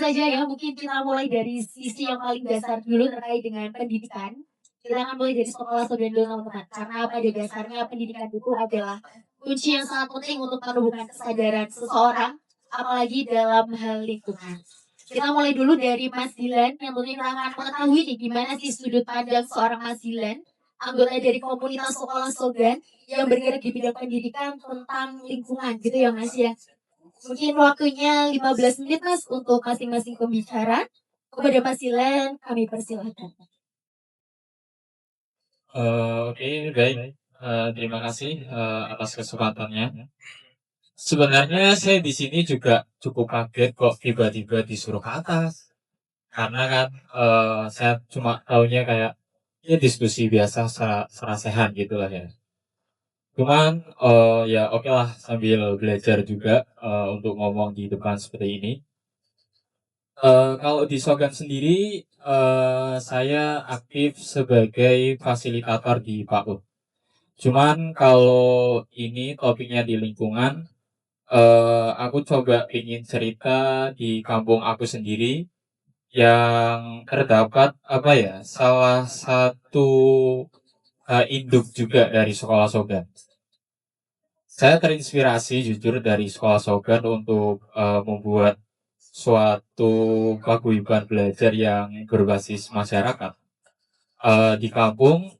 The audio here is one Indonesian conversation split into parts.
saja ya, mungkin kita mulai dari sisi yang paling dasar dulu terkait dengan pendidikan. Kita akan mulai dari sekolah Sogan dulu teman-teman, karena pada dasarnya pendidikan itu adalah kunci yang sangat penting untuk menumbuhkan kesadaran seseorang, apalagi dalam hal lingkungan. Kita mulai dulu dari Mas Dilan, yang tentunya kita akan mengetahui nih gimana sih sudut pandang seorang Mas Dilan, anggota dari komunitas sekolah Sogan, yang bergerak di bidang pendidikan tentang lingkungan gitu ya Mas ya. Mungkin waktunya 15 menit Mas untuk masing-masing pembicara. Kepada Mas Dilan, kami persilahkan. Oke, baik. Terima kasih atas kesempatannya. Sebenarnya saya di sini juga cukup kaget kok tiba-tiba disuruh ke atas. Karena kan saya cuma taunya kayak ya diskusi biasa secara sehat gitu lah ya. Cuman ya oke lah sambil belajar juga untuk ngomong di depan seperti ini. Kalau di Sogan sendiri, saya aktif sebagai fasilitator di PAUD. Cuman kalau ini topiknya di lingkungan, aku coba ingin cerita di kampung aku sendiri yang terdapat apa ya, salah satu induk juga dari sekolah Sogan. Saya terinspirasi jujur dari sekolah Sogan untuk membuat suatu paguyuban belajar yang berbasis masyarakat. Di kampung,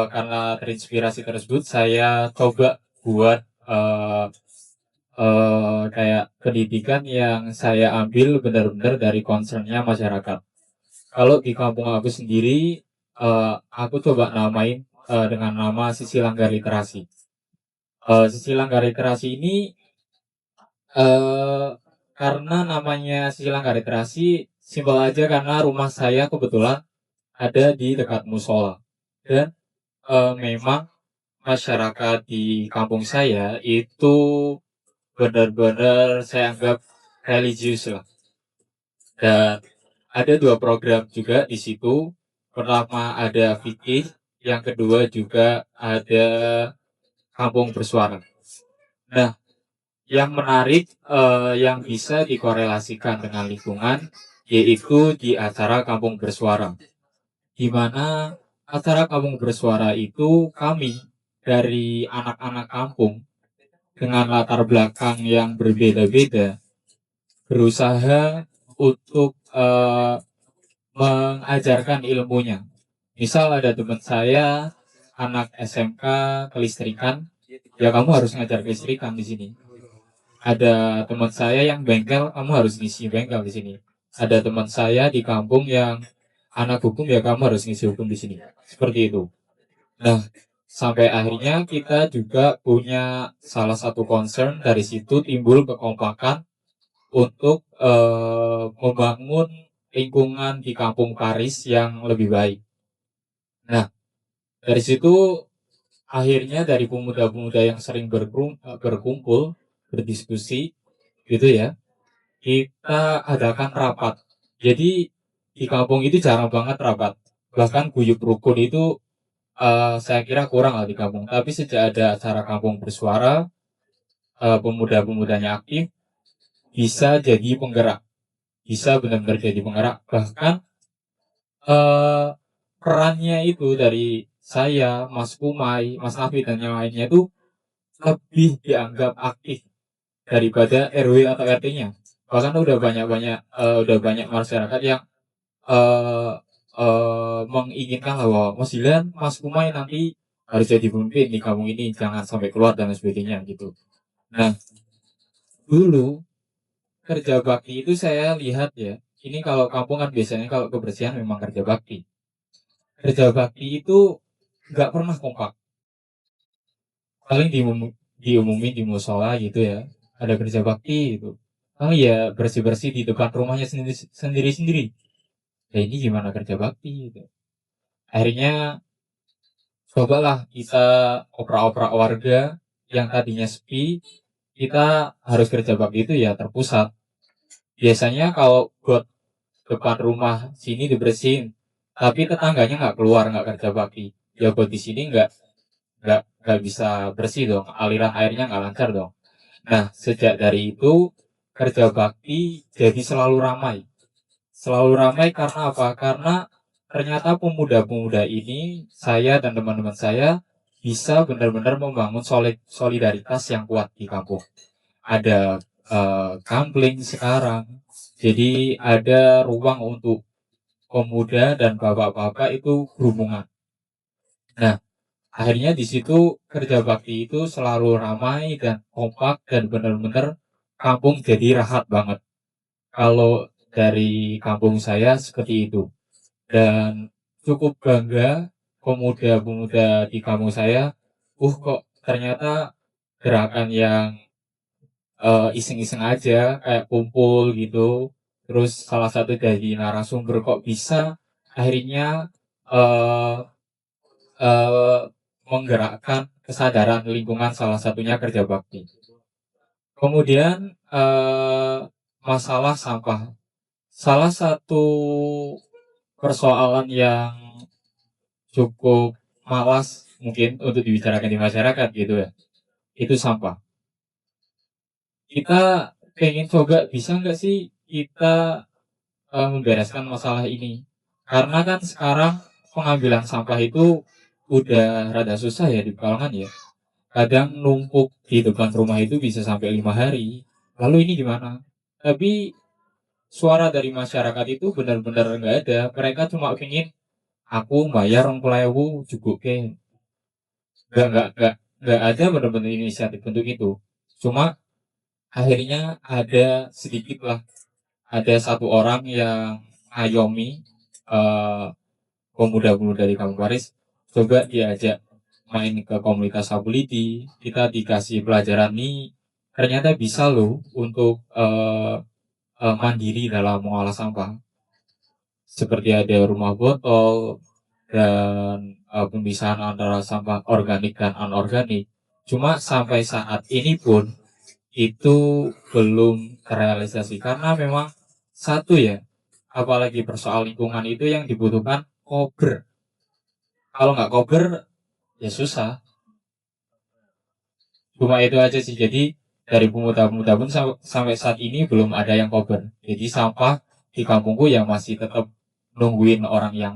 karena terinspirasi tersebut, saya coba buat kayak pendidikan yang saya ambil benar-benar dari concernnya masyarakat. Kalau di kampung aku sendiri, aku coba namain dengan nama Sisi Langgar Literasi. Sisi Langgar Literasi ini eh, karena namanya Sisi Langgar Literasi, simpel aja karena rumah saya kebetulan ada di dekat musola. Dan memang masyarakat di kampung saya itu benar-benar saya anggap religius lah. Dan ada dua program juga di situ. Pertama ada fikih, yang kedua juga ada kampung bersuara. Nah, yang menarik yang bisa dikorelasikan dengan lingkungan yaitu di acara kampung bersuara. Di mana acara kampung bersuara itu kami dari anak-anak kampung dengan latar belakang yang berbeda-beda berusaha untuk mengajarkan ilmunya. Misal ada teman saya anak SMK kelistrikan, ya kamu harus ngajar kelistrikan di sini. Ada teman saya yang bengkel, kamu harus ngisi bengkel di sini. Ada teman saya di kampung yang anak hukum, ya kamu harus ngisi hukum di sini. Seperti itu. Nah, sampai akhirnya kita juga punya salah satu concern, dari situ timbul kekompakan untuk membangun lingkungan di kampung Paris yang lebih baik. Nah, dari situ akhirnya dari pemuda-pemuda yang sering berkumpul, berdiskusi, gitu ya, kita adakan rapat. Jadi di kampung itu jarang banget rapat. Bahkan guyup rukun itu saya kira kurang lah di kampung. Tapi sejak ada acara kampung bersuara, pemuda-pemudanya aktif, bisa jadi penggerak. Bisa benar-benar jadi penggerak. Bahkan eh, perannya itu dari saya, Mas Kumai, Mas Nafi dan yang lainnya itu lebih dianggap aktif daripada RW atau RT-nya. Bahkan udah banyak masyarakat yang eh menginginkan bahwa Mas Dilan, Mas Kumai nanti harus jadi pemimpin di kampung ini, jangan sampai keluar dan sebagainya gitu. Nah, dulu kerja bakti itu saya lihat ya, ini kalau kampung kan biasanya kalau kebersihan memang kerja bakti. Kerja bakti itu nggak pernah kompak. Paling diumumin di musola gitu ya. Ada kerja bakti gitu. Paling ya bersih-bersih di depan rumahnya sendiri-sendiri. Ya ini gimana kerja bakti gitu. Akhirnya cobalah kita opera-opera warga yang tadinya sepi, kita harus kerja bakti itu ya terpusat. Biasanya kalau buat depan rumah sini dibersihin, tapi tetangganya nggak keluar, nggak kerja bakti. Ya buat di sini nggak bisa bersih dong, aliran airnya nggak lancar dong. Nah, sejak dari itu kerja bakti jadi selalu ramai. Selalu ramai karena apa? Karena ternyata pemuda-pemuda ini, saya dan teman-teman saya bisa benar-benar membangun solidaritas yang kuat di kampung. Ada kampling sekarang, jadi ada ruang untuk pemuda dan bapak-bapak itu berhubungan. Nah, akhirnya di situ kerja bakti itu selalu ramai dan kompak dan benar-benar kampung jadi rahat banget. Kalau dari kampung saya seperti itu. Dan cukup bangga pemuda-pemuda di kampung saya, kok ternyata gerakan yang iseng-iseng aja kayak kumpul gitu, terus salah satu dari narasumber kok bisa akhirnya eh eh, menggerakkan kesadaran lingkungan, salah satunya kerja bakti. Kemudian masalah sampah, salah satu persoalan yang cukup malas mungkin untuk dibicarakan di masyarakat gitu ya, itu sampah. Kita pengen coba bisa nggak sih kita membereskan masalah ini, karena kan sekarang pengambilan sampah itu udah rada susah ya di kalangan ya. Kadang numpuk di depan rumah itu bisa sampai 5 hari. Lalu ini gimana? Tapi suara dari masyarakat itu benar-benar nggak ada. Mereka cuma pengen aku bayar 20.000 juga ke. Nggak ada benar-benar inisiatif untuk itu. Cuma akhirnya ada sedikit lah, ada satu orang yang ngayomi eh, pemuda-pemuda di Kampung Paris, coba diajak main ke komunitas Sabulidi, kita dikasih pelajaran nih, ternyata bisa loh untuk mandiri dalam mengolah sampah. Seperti ada rumah botol dan pemisahan antara sampah organik dan anorganik. Cuma sampai saat ini pun itu belum terrealisasi karena memang satu ya, apalagi persoal lingkungan itu yang dibutuhkan kober. Kalau nggak kober ya susah. Cuma itu aja sih. Jadi dari pemuda-pemuda pun sampai saat ini belum ada yang cover. Jadi sampah di kampungku ya masih tetap nungguin orang yang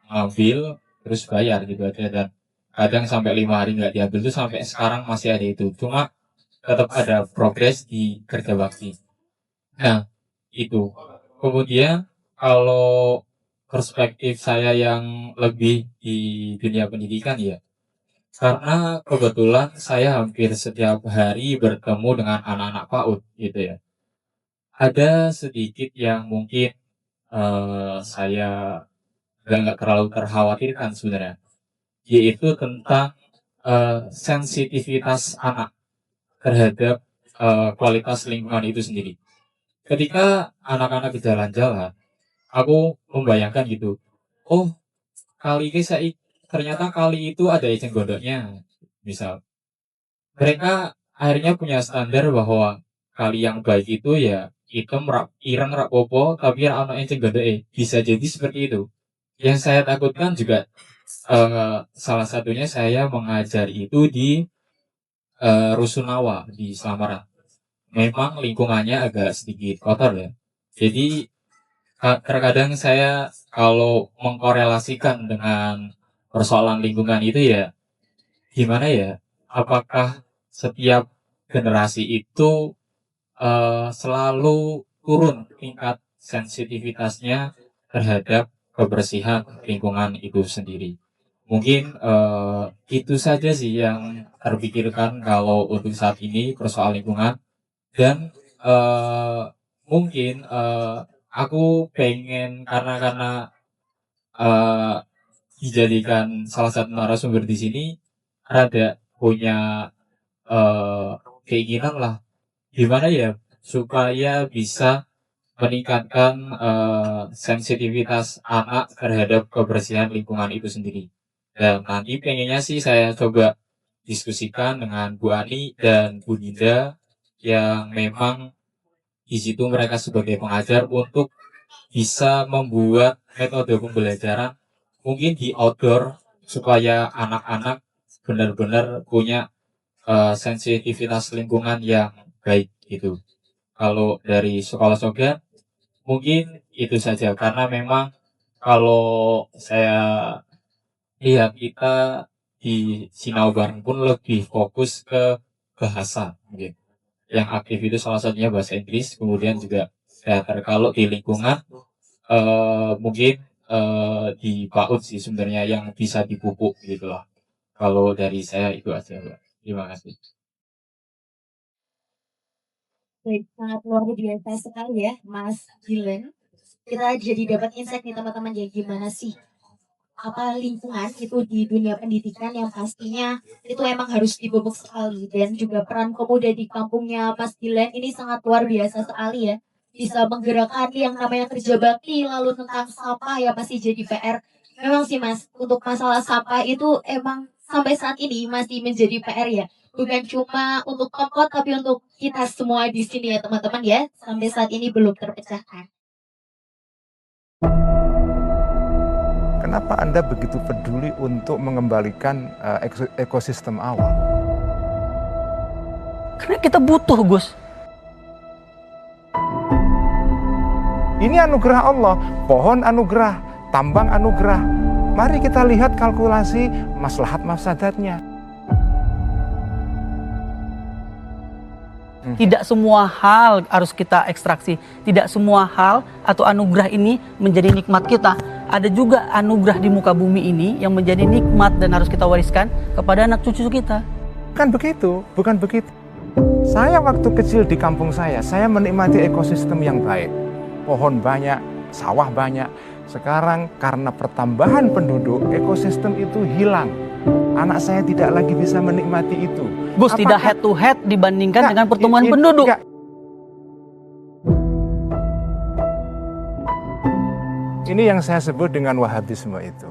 ngambil terus bayar gitu aja, dan kadang sampai 5 hari nggak diambil tuh sampai sekarang masih ada itu. Cuma tetap ada progres di kerja bakti. Nah itu. Kemudian kalau perspektif saya yang lebih di dunia pendidikan ya, karena kebetulan saya hampir setiap hari bertemu dengan anak-anak PAUD gitu ya. Ada sedikit yang mungkin saya nggak terlalu terkhawatirkan sebenarnya, yaitu tentang sensitivitas anak terhadap kualitas lingkungan itu sendiri. Ketika anak-anak di jalan-jalan, aku membayangkan gitu, oh kali ini saya ternyata kali itu ada eceng gondoknya, misal. Mereka akhirnya punya standar bahwa kali yang baik itu ya hitam rak ireng rak popo tapi ana enceng gondoke. Bisa jadi seperti itu. Yang saya takutkan juga salah satunya saya mengajar itu di Rusunawa di Selamaran. Memang lingkungannya agak sedikit kotor ya. Jadi terkadang saya kalau mengkorelasikan dengan persoalan lingkungan itu ya gimana ya? Apakah setiap generasi itu selalu turun tingkat sensitivitasnya terhadap kebersihan lingkungan itu sendiri? Mungkin itu saja sih yang terpikirkan kalau untuk saat ini persoalan lingkungan, dan eh, mungkin aku pengen karena eh, dijadikan salah satu narasumber di sini rada punya eh, keinginan lah gimana ya supaya bisa meningkatkan sensitivitas anak terhadap kebersihan lingkungan itu sendiri. Dan nanti pengennya sih saya coba diskusikan dengan Bu Ani dan Bu Dinda yang memang di situ mereka sebagai pengajar untuk bisa membuat metode pembelajaran mungkin di outdoor supaya anak-anak benar-benar punya sensitivitas lingkungan yang baik gitu. Kalau dari sekolah Soga mungkin itu saja. Karena memang kalau saya lihat kita di Sinau Bareng pun lebih fokus ke bahasa mungkin. Yang aktif itu salah satunya bahasa Inggris, kemudian juga teater. Kalau di lingkungan mungkin di PAUD sih sebenarnya yang bisa dipupuk gitu loh. Kalau dari saya itu aja, Mbak. Terima kasih. Baik, sangat luar biasa sekali ya, Mas Dilan. Kita jadi dapat insight nih teman-teman ya gimana sih apa lingkungan itu di dunia pendidikan yang pastinya itu emang harus dipupuk sekali, dan juga peran pemuda di kampungnya Mas Dilan ini sangat luar biasa sekali ya, bisa menggerakkan yang namanya kerja bakti. Lalu tentang sampah ya masih jadi PR. Memang sih Mas, untuk masalah sampah itu emang sampai saat ini masih menjadi PR ya, bukan cuma untuk Pemkot tapi untuk kita semua di sini ya teman-teman ya, sampai saat ini belum terpecahkan. Kenapa Anda begitu peduli untuk mengembalikan ekosistem awal? Karena kita butuh, Gus. Ini anugerah Allah, pohon anugerah, tambang anugerah. Mari kita lihat kalkulasi maslahat mafsadatnya. Tidak semua hal harus kita ekstraksi. Tidak semua hal atau anugerah ini menjadi nikmat kita. Ada juga anugerah di muka bumi ini yang menjadi nikmat dan harus kita wariskan kepada anak cucu kita. Bukan begitu, bukan begitu. Saya waktu kecil di kampung saya menikmati ekosistem yang baik. Pohon banyak, sawah banyak. Sekarang karena pertambahan penduduk, ekosistem itu hilang. Anak saya tidak lagi bisa menikmati itu. Gus, tidak head to head dibandingkan dengan pertumbuhan penduduk. Ini yang saya sebut dengan Wahabisme itu.